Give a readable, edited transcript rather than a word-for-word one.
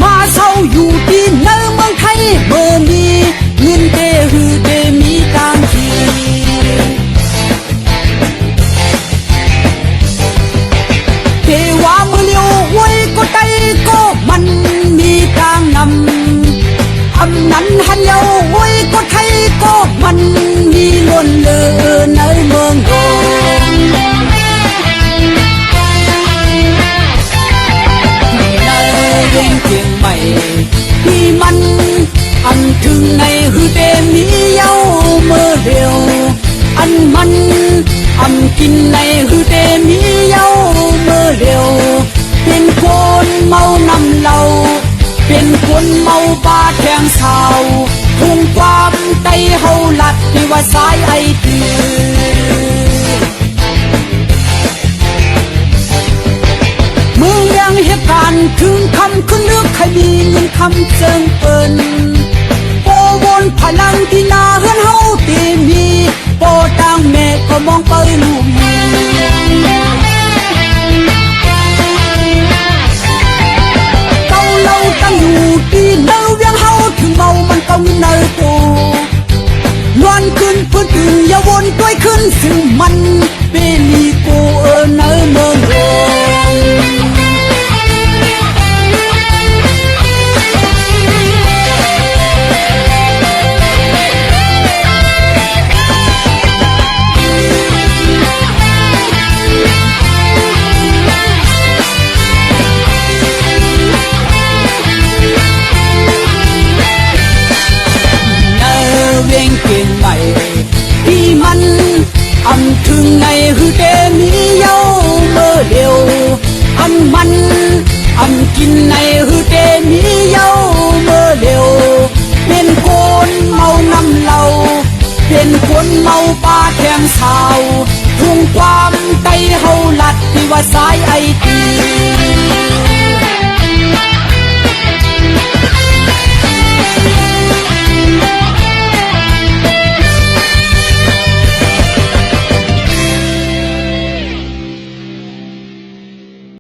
มาเศร้าอยู่ที่เนื้อเมืองไทยเมื่อมีเงินเดหือเดมีตังทีเทว่ามือเลี้ยวไว้ก็ได้ก็มันมีตังนำอำนั้นหันเลี้ยวไว้ก็ไทยก็มันมีล้นเลือในเมืองโดเชียงใหม่ที่มันอันถึงในหือเดมีเย้าเมื่อเดียวอันมันอันกินในหือเดมีเย้าเมื่อเดียวเป็นคนเมานำเหล้าเป็นคนเมาปาแทงสาวทุ่งความไตเฮาลัดที่ว่าสายไอตีเหตุการณ์ถึงคำขึ้นเลือกใครมีเงินคำเจิงเปินโปวนพลังที่นาเฮือนเฮาตีมีโปตังแม่ก็มองไปลูกเก่าเล่าตั้งอยู่ที่เนื้อเวียงเฮาถึงเมามันต้องเนื้อโตนอนขึ้นพื้นตื่นอย่าวนด้วยขึ้นซึ่งมันเปลีโกเนื้อเมืองโที่มันอันถึงในหือเดมีเย้าเมื่อเดียวอันมันอันกินในหือเดมีเย้าเมื่อเดียวเป็นคนเมานำเหล้าเป็นคนเมาปาแทงสาวทุ่งความไตเฮาลัดที่ว่าสายไอตี